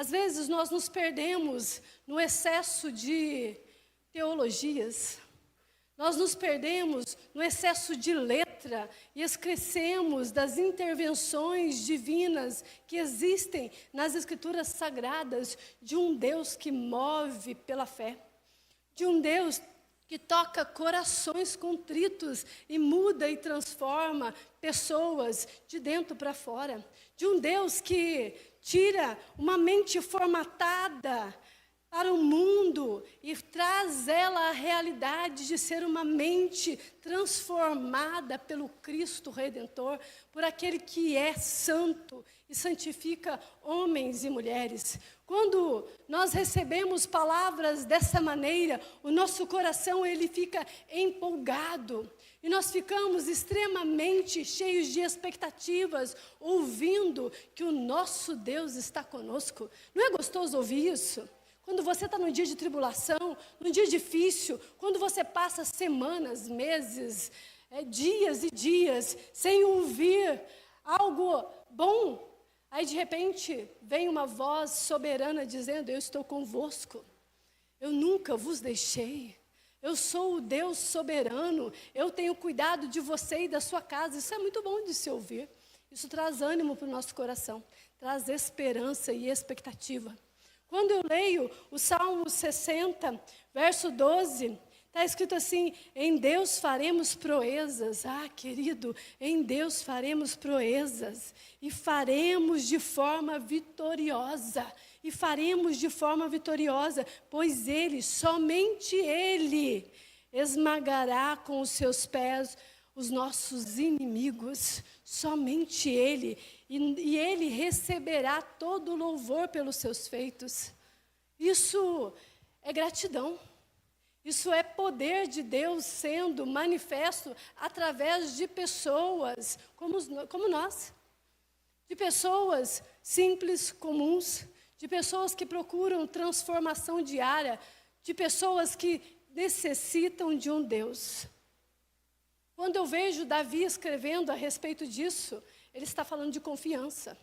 Às vezes nós nos perdemos no excesso de teologias, nós nos perdemos no excesso de letra e esquecemos das intervenções divinas que existem nas Escrituras Sagradas de um Deus que move pela fé, de um Deus que toca corações contritos e muda e transforma pessoas de dentro para fora, de um Deus que tira uma mente formatada para o mundo e traz ela à realidade de ser uma mente transformada pelo Cristo Redentor, por aquele que é santo e santifica homens e mulheres. Quando nós recebemos palavras dessa maneira, o nosso coração ele fica empolgado e nós ficamos extremamente cheios de expectativas, ouvindo que o nosso Deus está conosco. Não é gostoso ouvir isso? Quando você está num dia de tribulação, num dia difícil, quando você passa semanas, meses, dias e dias, sem ouvir algo bom, aí de repente vem uma voz soberana dizendo: eu estou convosco, eu nunca vos deixei, eu sou o Deus soberano, eu tenho cuidado de você e da sua casa. Isso é muito bom de se ouvir, isso traz ânimo para o nosso coração, traz esperança e expectativa. Quando eu leio o Salmo 60, verso 12, está escrito assim: em Deus faremos proezas. Ah, querido, em Deus faremos proezas, e faremos de forma vitoriosa, pois Ele, somente Ele, esmagará com os seus pés os nossos inimigos, somente Ele, e Ele receberá todo o louvor pelos seus feitos. Isso é gratidão, isso é poder de Deus sendo manifesto através de pessoas como nós, de pessoas simples, comuns, de pessoas que procuram transformação diária, de pessoas que necessitam de um Deus. Quando eu vejo Davi escrevendo a respeito disso, ele está falando de confiança.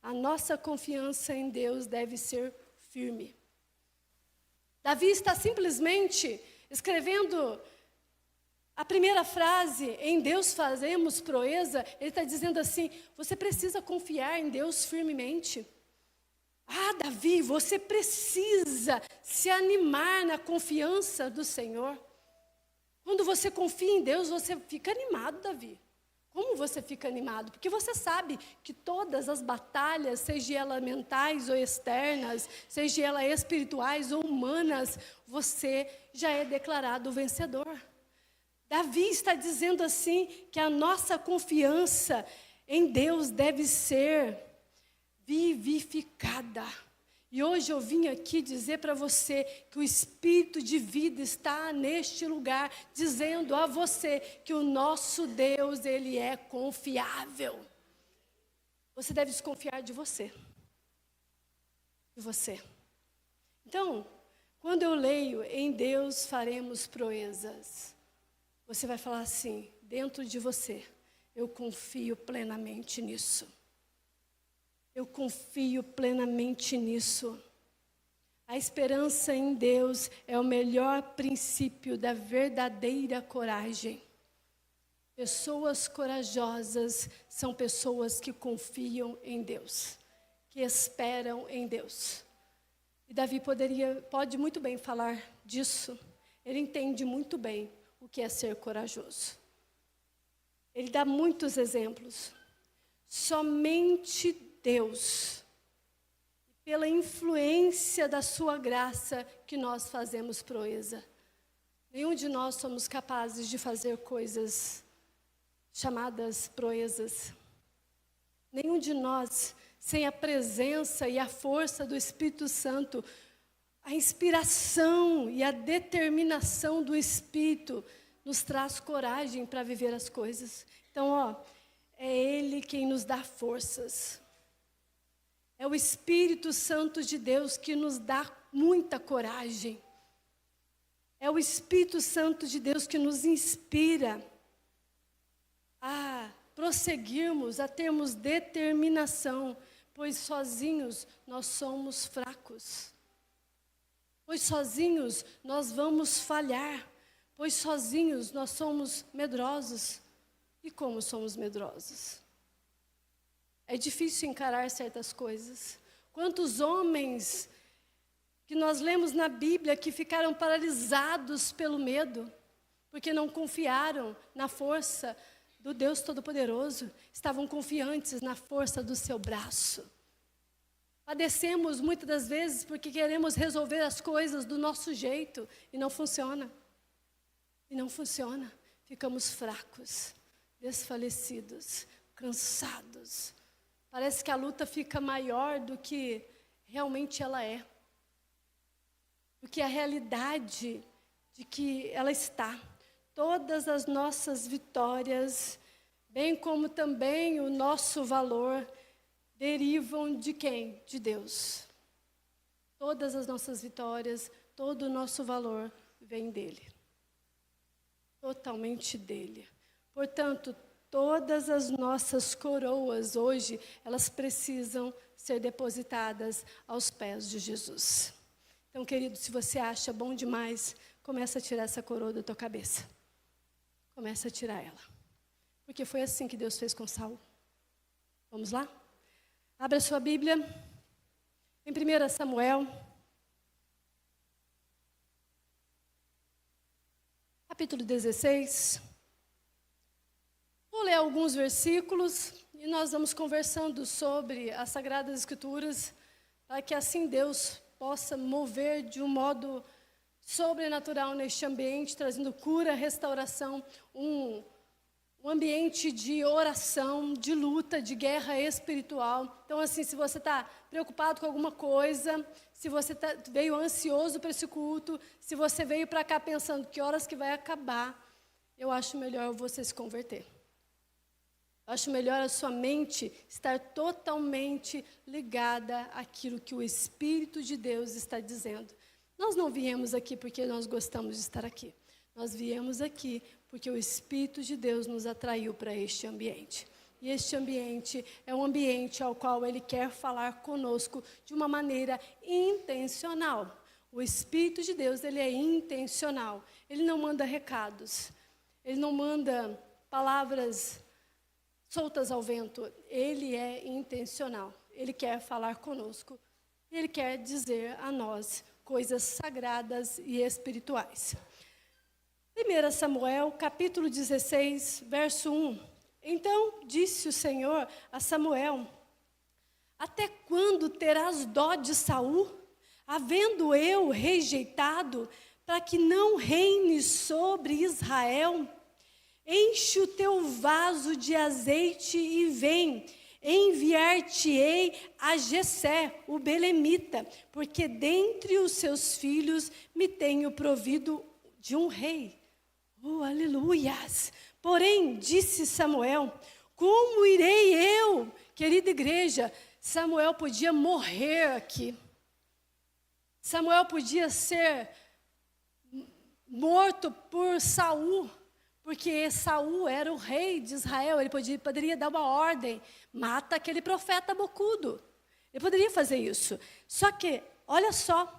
A nossa confiança em Deus deve ser firme. Davi está simplesmente escrevendo a primeira frase: em Deus fazemos proeza. Ele está dizendo assim: você precisa confiar em Deus firmemente. Ah, Davi, você precisa se animar na confiança do Senhor. Quando você confia em Deus, você fica animado, Davi. Como você fica animado? Porque você sabe que todas as batalhas, seja elas mentais ou externas, seja elas espirituais ou humanas, você já é declarado vencedor. Davi está dizendo assim que a nossa confiança em Deus deve ser vivificada. E hoje eu vim aqui dizer para você que o Espírito de vida está neste lugar, dizendo a você que o nosso Deus, Ele é confiável. Você deve desconfiar de você. De você. Então, quando eu leio em Deus faremos proezas, você vai falar assim, dentro de você: eu confio plenamente nisso. Eu confio plenamente nisso. A esperança em Deus é o melhor princípio da verdadeira coragem. Pessoas corajosas são pessoas que confiam em Deus, que esperam em Deus. E Davi pode muito bem falar disso. Ele entende muito bem o que é ser corajoso. Ele dá muitos exemplos. Somente Deus, pela influência da sua graça, que nós fazemos proeza. Nenhum de nós somos capazes de fazer coisas chamadas proezas. Nenhum de nós, sem a presença e a força do Espírito Santo, a inspiração e a determinação do Espírito, nos traz coragem para viver as coisas. Então, é Ele quem nos dá forças. É o Espírito Santo de Deus que nos dá muita coragem. É o Espírito Santo de Deus que nos inspira a prosseguirmos, a termos determinação, pois sozinhos nós somos fracos. Pois sozinhos nós vamos falhar, pois sozinhos nós somos medrosos. E como somos medrosos? É difícil encarar certas coisas. Quantos homens que nós lemos na Bíblia que ficaram paralisados pelo medo, porque não confiaram na força do Deus Todo-Poderoso, estavam confiantes na força do seu braço. Padecemos muitas das vezes porque queremos resolver as coisas do nosso jeito e não funciona. E não funciona. Ficamos fracos, desfalecidos, cansados. Parece que a luta fica maior do que realmente ela é. Do que a realidade de que ela está. Todas as nossas vitórias, bem como também o nosso valor, derivam de quem? De Deus. Todas as nossas vitórias, todo o nosso valor vem dele. Totalmente dele. Portanto, todas as nossas coroas hoje, elas precisam ser depositadas aos pés de Jesus. Então, querido, se você acha bom demais, começa a tirar essa coroa da tua cabeça. Começa a tirar ela. Porque foi assim que Deus fez com Saul. Vamos lá? Abra sua Bíblia. Em 1 Samuel. Capítulo 16. Vou ler alguns versículos e nós vamos conversando sobre as Sagradas Escrituras, para que assim Deus possa mover de um modo sobrenatural neste ambiente, trazendo cura, restauração, um ambiente de oração, de luta, de guerra espiritual. Então, assim, se você está preocupado com alguma coisa, se você veio ansioso para esse culto, se você veio para cá pensando que horas que vai acabar, eu acho melhor você se converter. Eu acho melhor a sua mente estar totalmente ligada àquilo que o Espírito de Deus está dizendo. Nós não viemos aqui porque nós gostamos de estar aqui. Nós viemos aqui porque o Espírito de Deus nos atraiu para este ambiente. E este ambiente é um ambiente ao qual Ele quer falar conosco de uma maneira intencional. O Espírito de Deus, Ele é intencional. Ele não manda recados. Ele não manda palavras soltas ao vento. Ele é intencional. Ele quer falar conosco. Ele quer dizer a nós coisas sagradas e espirituais. 1 Samuel, capítulo 16, verso 1. Então disse o Senhor a Samuel: até quando terás dó de Saul, havendo eu rejeitado, para que não reine sobre Israel? Enche o teu vaso de azeite e vem. Enviar-te-ei a Jessé, o belemita, porque dentre os seus filhos me tenho provido de um rei. Oh, aleluias! Porém, disse Samuel, como irei eu? Querida igreja, Samuel podia morrer aqui. Samuel podia ser morto por Saul. Porque Saul era o rei de Israel, ele poderia dar uma ordem, mata aquele profeta bocudo. Ele poderia fazer isso. Só que, olha só,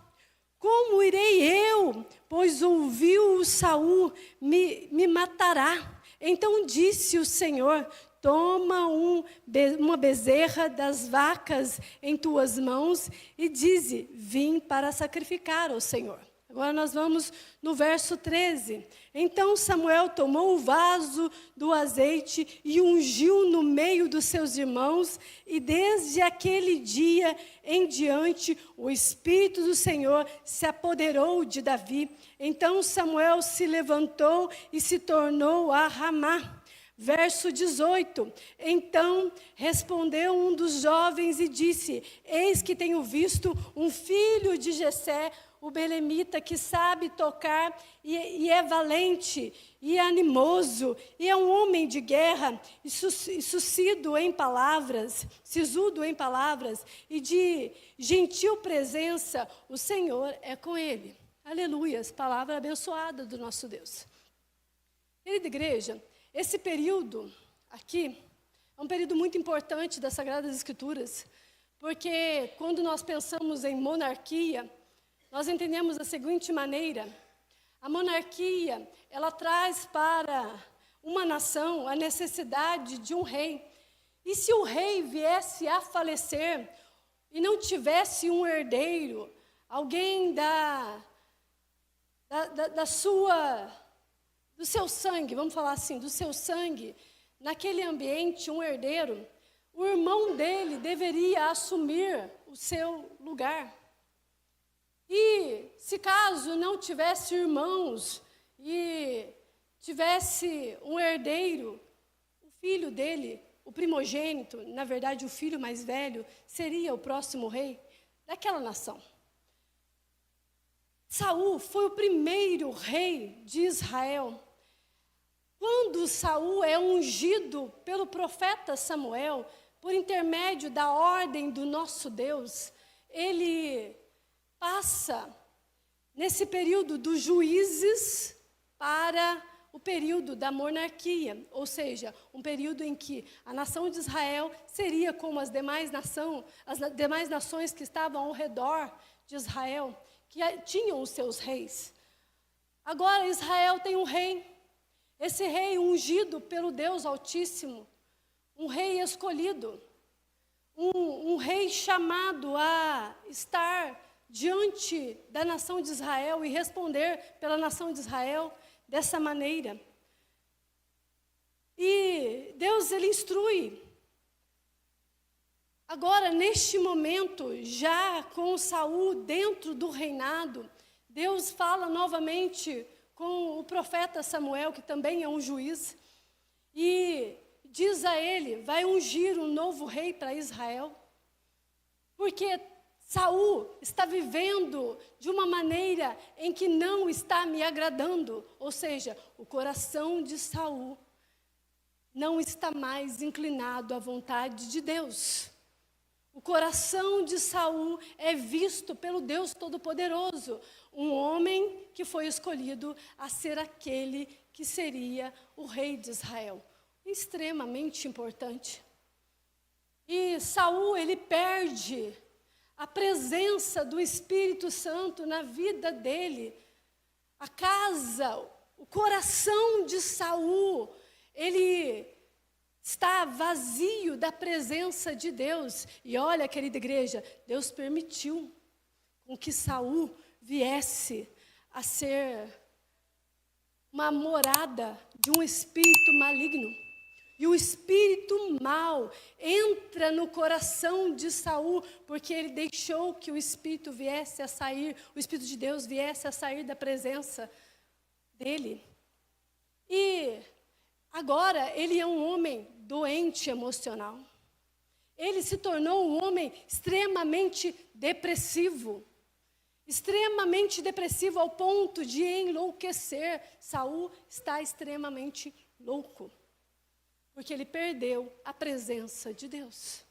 como irei eu, pois ouviu Saul, me matará. Então disse o Senhor, toma uma bezerra das vacas em tuas mãos e dize, vim para sacrificar ao Senhor. Agora nós vamos no verso 13. Então Samuel tomou o vaso do azeite e ungiu no meio dos seus irmãos, e desde aquele dia em diante o Espírito do Senhor se apoderou de Davi. Então Samuel se levantou e se tornou a Ramá. Verso 18, então respondeu um dos jovens e disse, eis que tenho visto um filho de Jessé, o belemita, que sabe tocar e é valente e é animoso, e é um homem de guerra, e sucido em palavras, sisudo em palavras, e de gentil presença, o Senhor é com ele. Aleluias, palavra abençoada do nosso Deus. Querida igreja, esse período aqui é um período muito importante das Sagradas Escrituras, porque quando nós pensamos em monarquia, nós entendemos da seguinte maneira: a monarquia, ela traz para uma nação a necessidade de um rei. E se o rei viesse a falecer e não tivesse um herdeiro, alguém do seu sangue, vamos falar assim, do seu sangue, naquele ambiente, um herdeiro, o irmão dele deveria assumir o seu lugar. E se caso não tivesse irmãos e tivesse um herdeiro, o filho dele, o primogênito, na verdade o filho mais velho, seria o próximo rei daquela nação. Saul foi o primeiro rei de Israel. Quando Saul é ungido pelo profeta Samuel, por intermédio da ordem do nosso Deus, ele passa nesse período dos juízes para o período da monarquia, ou seja, um período em que a nação de Israel seria como as demais nações que estavam ao redor de Israel, que tinham os seus reis. Agora Israel tem um rei, esse rei ungido pelo Deus Altíssimo, um rei escolhido, um rei chamado a estar diante da nação de Israel e responder pela nação de Israel dessa maneira. E Deus, ele instrui. Agora, neste momento, já com Saul dentro do reinado, Deus fala novamente com o profeta Samuel, que também é um juiz, e diz a ele: vai ungir um novo rei para Israel, porque Saul está vivendo de uma maneira em que não está me agradando, ou seja, o coração de Saul não está mais inclinado à vontade de Deus. O coração de Saul é visto pelo Deus Todo-Poderoso, um homem que foi escolhido a ser aquele que seria o rei de Israel. Extremamente importante. E Saul, ele perde a presença do Espírito Santo na vida dele. A casa, o coração de Saul, ele está vazio da presença de Deus. E olha, querida igreja, Deus permitiu com que Saul viesse a ser uma morada de um espírito maligno. E o espírito mau entra no coração de Saul, porque ele deixou que o espírito viesse a sair, o Espírito de Deus viesse a sair da presença dele. E agora ele é um homem doente emocional. Ele se tornou um homem extremamente depressivo ao ponto de enlouquecer. Saul está extremamente louco, porque ele perdeu a presença de Deus.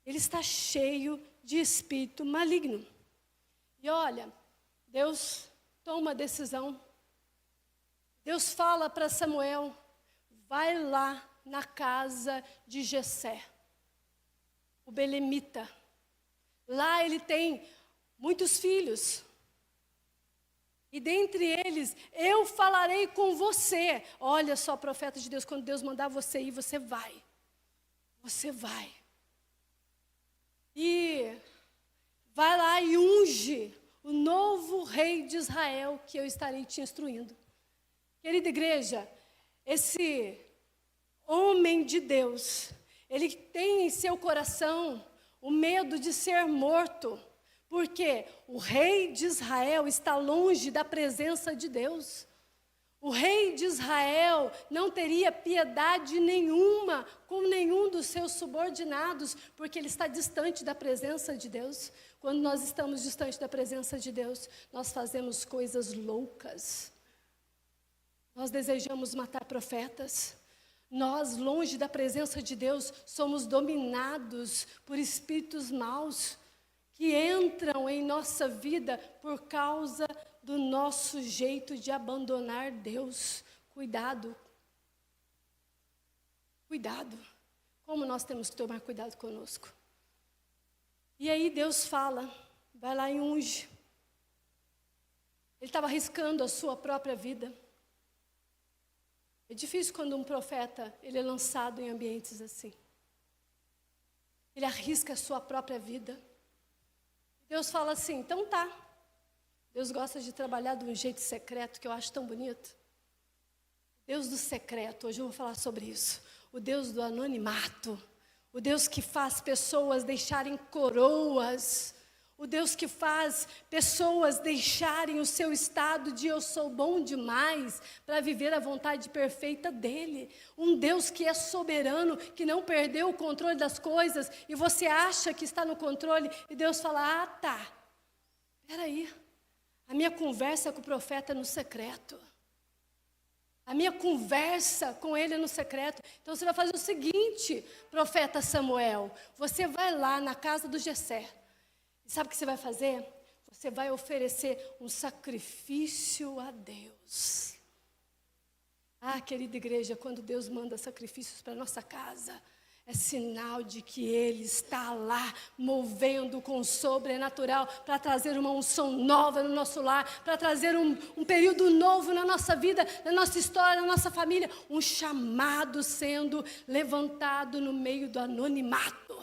Ele está cheio de espírito maligno. E olha, Deus toma uma decisão. Deus fala para Samuel: vai lá na casa de Jessé, o belemita. Lá ele tem muitos filhos. E dentre eles, eu falarei com você. Olha só, profeta de Deus, quando Deus mandar você ir, você vai. Você vai. E vai lá e unge o novo rei de Israel, que eu estarei te instruindo. Querida igreja, esse homem de Deus, ele tem em seu coração o medo de ser morto, porque o rei de Israel está longe da presença de Deus. O rei de Israel não teria piedade nenhuma com nenhum dos seus subordinados, porque ele está distante da presença de Deus. Quando nós estamos distante da presença de Deus, nós fazemos coisas loucas. Nós desejamos matar profetas. Nós, longe da presença de Deus, somos dominados por espíritos maus que entram em nossa vida por causa do nosso jeito de abandonar Deus. Cuidado. Cuidado. Como nós temos que tomar cuidado conosco. E aí Deus fala, vai lá e unge. Ele estava arriscando a sua própria vida. É difícil quando um profeta, ele é lançado em ambientes assim. Ele arrisca a sua própria vida. Deus fala assim, então tá. Deus gosta de trabalhar de um jeito secreto, que eu acho tão bonito. Deus do secreto, hoje eu vou falar sobre isso. O Deus do anonimato. O Deus que faz pessoas deixarem coroas. O Deus que faz pessoas deixarem o seu estado de eu sou bom demais para viver a vontade perfeita dEle. Um Deus que é soberano, que não perdeu o controle das coisas e você acha que está no controle e Deus fala, tá, peraí, a minha conversa com o profeta é no secreto. A minha conversa com ele é no secreto. Então você vai fazer o seguinte, profeta Samuel, você vai lá na casa do Jessé. Sabe o que você vai fazer? Você vai oferecer um sacrifício a Deus. Ah, querida igreja, quando Deus manda sacrifícios para a nossa casa, é sinal de que Ele está lá, movendo com o sobrenatural, para trazer uma unção nova no nosso lar, para trazer um período novo na nossa vida, na nossa história, na nossa família, um chamado sendo levantado no meio do anonimato.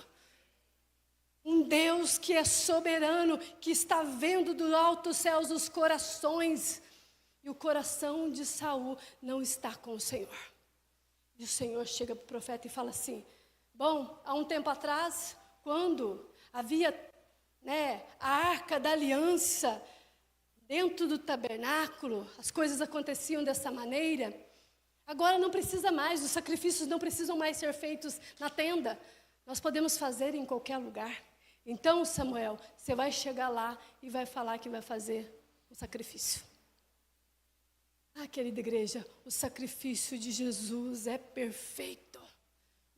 Um Deus que é soberano, que está vendo do alto dos céus os corações. E o coração de Saul não está com o Senhor. E o Senhor chega para o profeta e fala assim, bom, há um tempo atrás, quando havia a arca da aliança dentro do tabernáculo, as coisas aconteciam dessa maneira, agora não precisa mais, os sacrifícios não precisam mais ser feitos na tenda, nós podemos fazer em qualquer lugar. Então, Samuel, você vai chegar lá e vai falar que vai fazer o sacrifício. Ah, querida igreja, o sacrifício de Jesus é perfeito.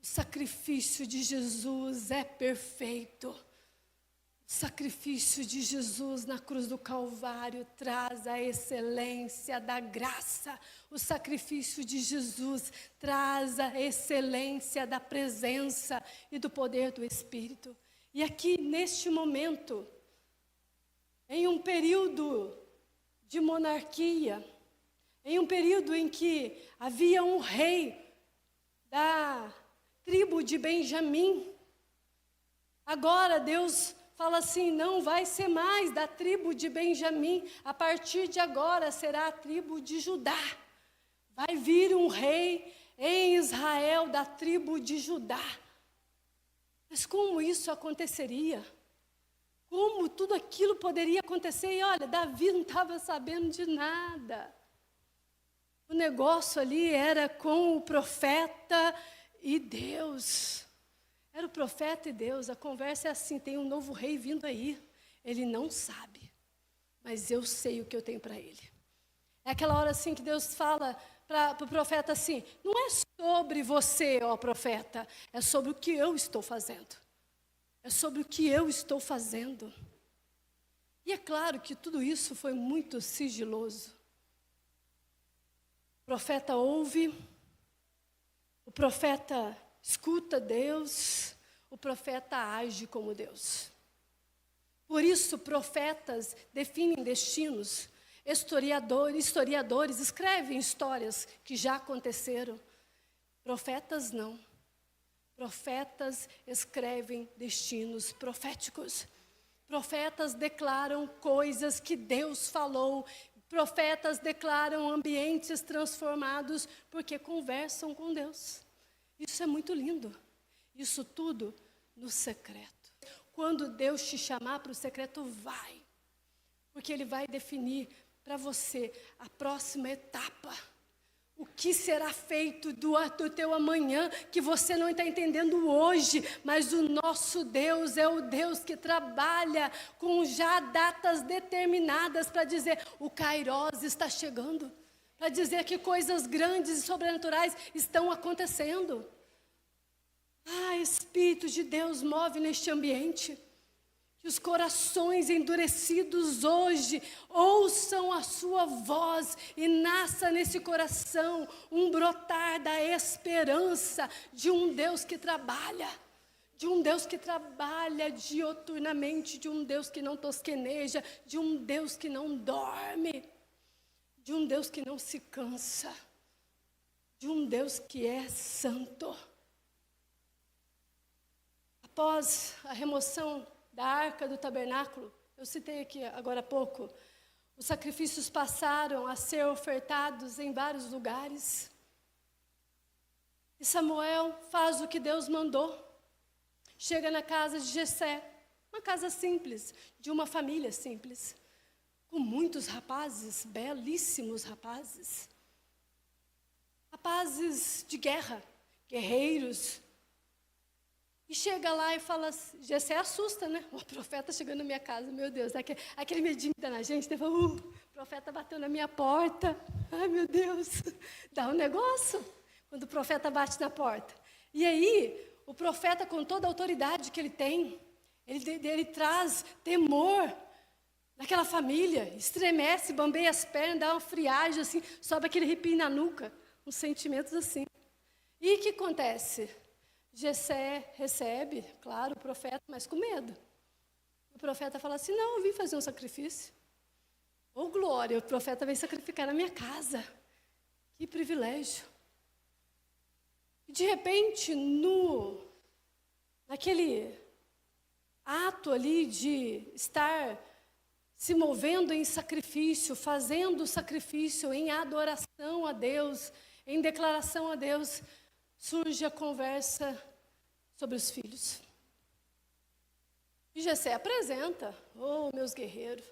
O sacrifício de Jesus é perfeito. O sacrifício de Jesus na cruz do Calvário traz a excelência da graça. O sacrifício de Jesus traz a excelência da presença e do poder do Espírito. E aqui, neste momento, em um período de monarquia, em um período em que havia um rei da tribo de Benjamim, agora Deus fala assim, não vai ser mais da tribo de Benjamim, a partir de agora será a tribo de Judá. Vai vir um rei em Israel da tribo de Judá. Mas como isso aconteceria? Como tudo aquilo poderia acontecer? E olha, Davi não estava sabendo de nada. O negócio ali era com o profeta e Deus. Era o profeta e Deus. A conversa é assim, tem um novo rei vindo aí. Ele não sabe, mas eu sei o que eu tenho para ele. É aquela hora assim que Deus fala para o profeta assim, não é sobre você, ó profeta, é sobre o que eu estou fazendo. É sobre o que eu estou fazendo. E é claro que tudo isso foi muito sigiloso. O profeta ouve, o profeta escuta Deus, o profeta age como Deus. Por isso, profetas definem destinos. Historiadores escrevem histórias que já aconteceram. Profetas não. Profetas escrevem destinos proféticos. Profetas declaram coisas que Deus falou. Profetas declaram ambientes transformados porque conversam com Deus. Isso é muito lindo. Isso tudo no secreto. Quando Deus te chamar para o secreto, vai. Porque Ele vai definir para você a próxima etapa. O que será feito do teu amanhã, que você não está entendendo hoje, mas o nosso Deus é o Deus que trabalha com já datas determinadas para dizer, o Kairos está chegando, para dizer que coisas grandes e sobrenaturais estão acontecendo. Ah, Espírito de Deus move neste ambiente. Que os corações endurecidos hoje ouçam a sua voz e nasça nesse coração um brotar da esperança de um Deus que trabalha, de um Deus que trabalha dioturnamente, de um Deus que não tosqueneja, de um Deus que não dorme, de um Deus que não se cansa, de um Deus que é santo. Após a remoção da arca do tabernáculo, eu citei aqui agora há pouco, os sacrifícios passaram a ser ofertados em vários lugares. E Samuel faz o que Deus mandou. Chega na casa de Jessé, uma casa simples, de uma família simples, com muitos rapazes, belíssimos rapazes. Rapazes de guerra, guerreiros. E chega lá e fala, Jessé assusta, né? O profeta chegando na minha casa, meu Deus, aquele medinho que dá na gente, né? O profeta bateu na minha porta, ai meu Deus, dá um negócio quando o profeta bate na porta. E aí, o profeta, com toda a autoridade que ele tem, ele traz temor naquela família, estremece, bambeia as pernas, dá uma friagem, assim, sobe aquele arrepio na nuca, uns sentimentos assim. E o que acontece? Jessé recebe, claro, o profeta, mas com medo. O profeta fala assim, não, eu vim fazer um sacrifício. Ô glória, o profeta veio sacrificar na minha casa. Que privilégio. E de repente, naquele ato ali de estar se movendo em sacrifício, fazendo sacrifício em adoração a Deus, em declaração a Deus, surge a conversa sobre os filhos. E Jessé apresenta, meus guerreiros,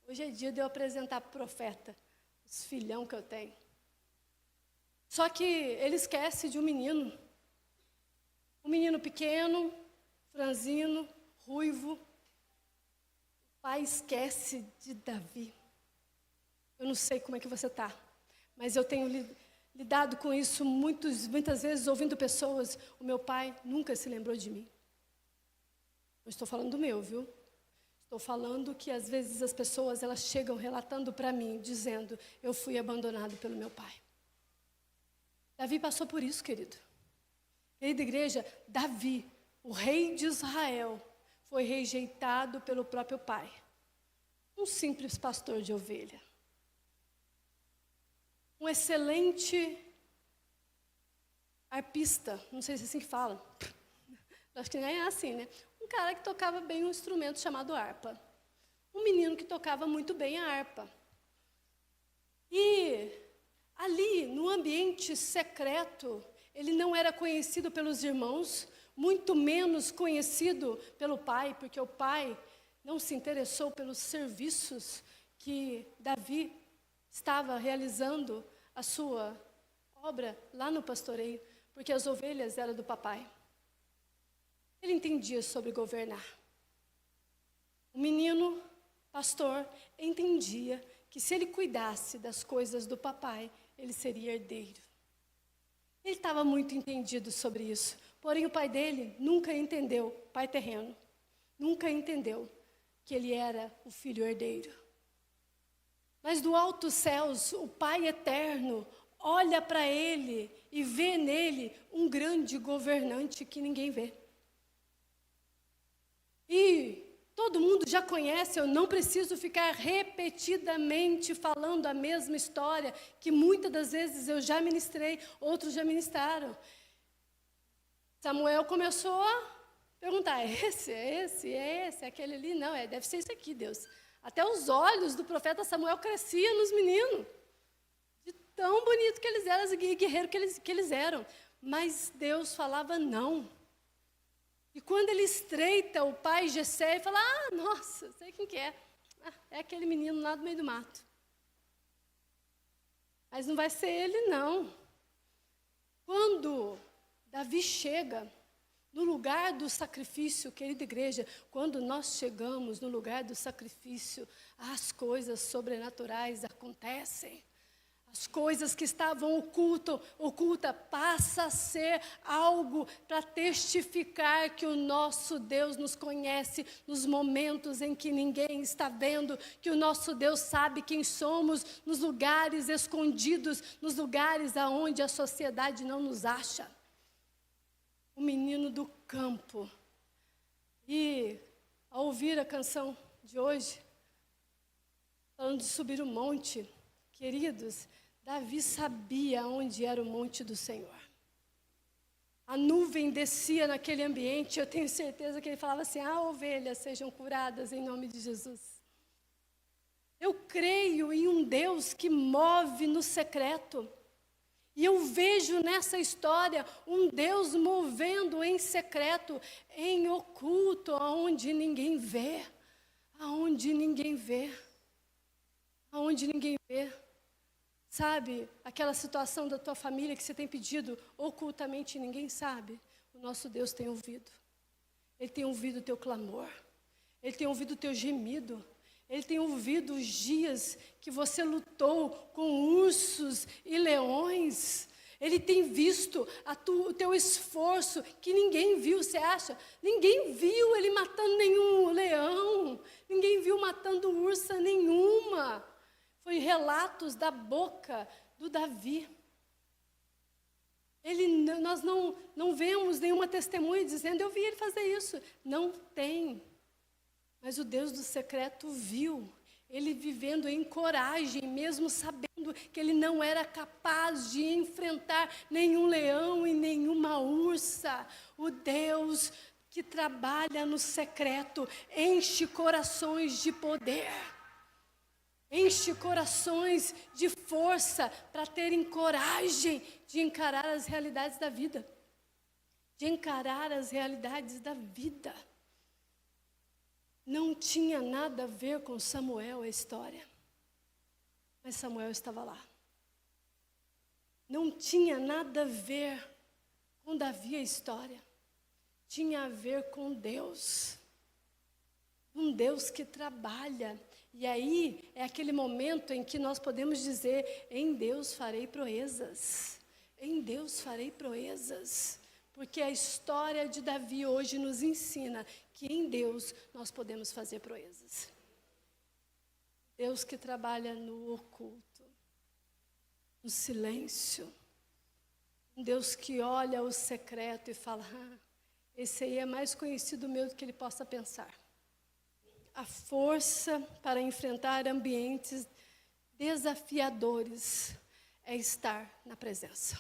hoje é dia de eu apresentar para o profeta os filhão que eu tenho. Só que ele esquece de um menino pequeno, franzino, ruivo. O pai esquece de Davi. Eu não sei como é que você está, mas eu tenho lidado com isso muitas vezes, ouvindo pessoas, o meu pai nunca se lembrou de mim. Não estou falando do meu, viu? Estou falando que às vezes as pessoas, elas chegam relatando para mim, dizendo, eu fui abandonado pelo meu pai. Davi passou por isso, querido. Querida igreja, Davi, o rei de Israel, foi rejeitado pelo próprio pai. Um simples pastor de ovelha. Um excelente arpista, não sei se é assim que fala. Acho que nem é assim, né? Um cara que tocava bem um instrumento chamado harpa. Um menino que tocava muito bem a harpa. E ali, no ambiente secreto, ele não era conhecido pelos irmãos, muito menos conhecido pelo pai, porque o pai não se interessou pelos serviços que Davi estava realizando a sua obra lá no pastoreio, porque as ovelhas eram do papai. Ele entendia sobre governar. O menino pastor entendia que se ele cuidasse das coisas do papai, ele seria herdeiro. Ele estava muito entendido sobre isso. Porém, o pai dele nunca entendeu, pai terreno, nunca entendeu que ele era o filho herdeiro. Mas do alto céus, o Pai eterno olha para ele e vê nele um grande governante que ninguém vê. E todo mundo já conhece, eu não preciso ficar repetidamente falando a mesma história, que muitas das vezes eu já ministrei, outros já ministraram. Samuel começou a perguntar, é esse, aquele ali? Não, deve ser isso aqui, Deus. Até os olhos do profeta Samuel cresciam nos meninos, de tão bonito que eles eram e guerreiro que eles eram. Mas Deus falava não. E quando ele estreita o pai Jessé e fala, nossa, sei quem que é. É aquele menino lá do meio do mato. Mas não vai ser ele, não. Quando Davi chega no lugar do sacrifício, querida igreja, quando nós chegamos no lugar do sacrifício, as coisas sobrenaturais acontecem. As coisas que estavam oculta passa a ser algo para testificar que o nosso Deus nos conhece nos momentos em que ninguém está vendo, que o nosso Deus sabe quem somos, nos lugares escondidos, nos lugares aonde a sociedade não nos acha. o menino do campo. E ao ouvir a canção de hoje, falando de subir o monte, queridos, Davi sabia onde era o monte do Senhor. A nuvem descia naquele ambiente, eu tenho certeza que ele falava assim: ovelhas sejam curadas em nome de Jesus. Eu creio em um Deus que move no secreto. E eu vejo nessa história um Deus movendo em secreto, em oculto, aonde ninguém vê. Aonde ninguém vê. Aonde ninguém vê. Sabe, aquela situação da tua família que você tem pedido ocultamente e ninguém sabe? O nosso Deus tem ouvido. Ele tem ouvido o teu clamor. Ele tem ouvido o teu gemido. Ele tem ouvido os dias que você lutou com ursos e leões. Ele tem visto o teu esforço que ninguém viu, você acha? Ninguém viu ele matando nenhum leão. Ninguém viu matando ursa nenhuma. Foi relatos da boca do Davi. Nós não vemos nenhuma testemunha dizendo: eu vi ele fazer isso. Não tem. Mas o Deus do secreto viu. Ele vivendo em coragem, mesmo sabendo que ele não era capaz de enfrentar nenhum leão e nenhuma ursa. O Deus que trabalha no secreto enche corações de poder. Enche corações de força para terem coragem de encarar as realidades da vida. De encarar as realidades da vida. Não tinha nada a ver com Samuel a história. Mas Samuel estava lá. Não tinha nada a ver com Davi a história. Tinha a ver com Deus. Um Deus que trabalha. E aí é aquele momento em que nós podemos dizer: em Deus farei proezas. Em Deus farei proezas. Porque a história de Davi hoje nos ensina que em Deus nós podemos fazer proezas. Deus que trabalha no oculto, no silêncio. Um Deus que olha o secreto e fala: esse aí é mais conhecido meu do que ele possa pensar. A força para enfrentar ambientes desafiadores é estar na presença.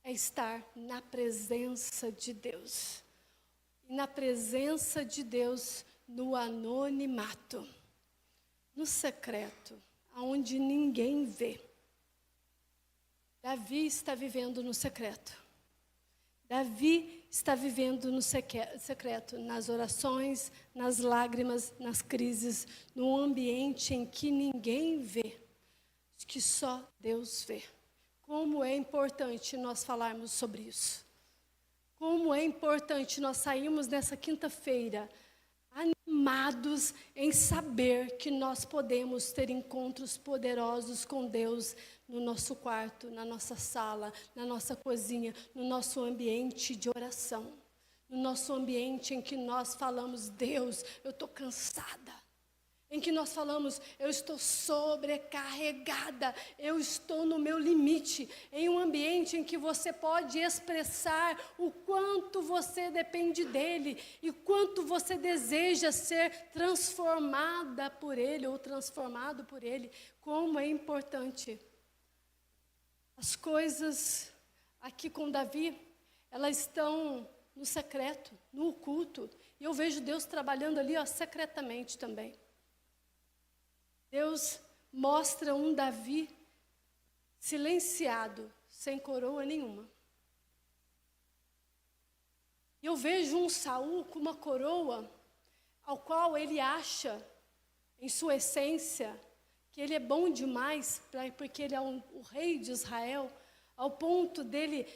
É estar na presença de Deus. E na presença de Deus, no anonimato, no secreto, aonde ninguém vê. Davi está vivendo no secreto. Davi está vivendo no secreto, nas orações, nas lágrimas, nas crises, num ambiente em que ninguém vê, que só Deus vê. Como é importante nós falarmos sobre isso. Como é importante nós sairmos nessa quinta-feira animados em saber que nós podemos ter encontros poderosos com Deus no nosso quarto, na nossa sala, na nossa cozinha, no nosso ambiente de oração. No nosso ambiente em que nós falamos: Deus, eu estou cansada. Em que nós falamos: eu estou sobrecarregada, eu estou no meu limite. Em um ambiente em que você pode expressar o quanto você depende dele e quanto você deseja ser transformada por ele ou transformado por ele. Como é importante. As coisas aqui com Davi, elas estão no secreto, no oculto. E eu vejo Deus trabalhando ali, secretamente também. Deus mostra um Davi silenciado, sem coroa nenhuma. E eu vejo um Saul com uma coroa, ao qual ele acha, em sua essência, que ele é bom demais, porque ele é o rei de Israel, ao ponto dele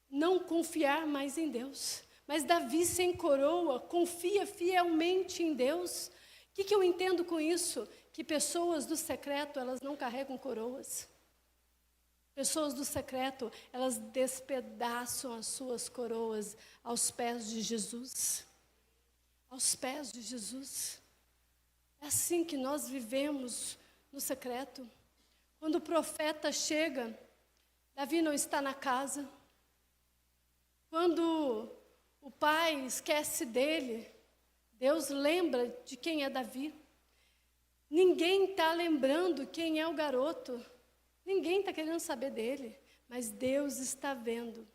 não confiar mais em Deus. Mas Davi sem coroa confia fielmente em Deus. O que eu entendo com isso? Que pessoas do secreto, elas não carregam coroas. Pessoas do secreto, elas despedaçam as suas coroas aos pés de Jesus. Aos pés de Jesus. É assim que nós vivemos no secreto. Quando o profeta chega, Davi não está na casa. Quando o pai esquece dele, Deus lembra de quem é Davi. Ninguém está lembrando quem é o garoto. Ninguém está querendo saber dele. Mas Deus está vendo.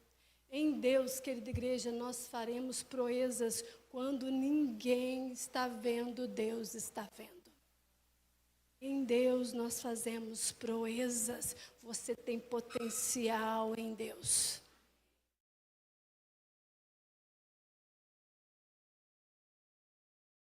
Em Deus, querida igreja, nós faremos proezas quando ninguém está vendo, Deus está vendo. Em Deus nós fazemos proezas. Você tem potencial em Deus.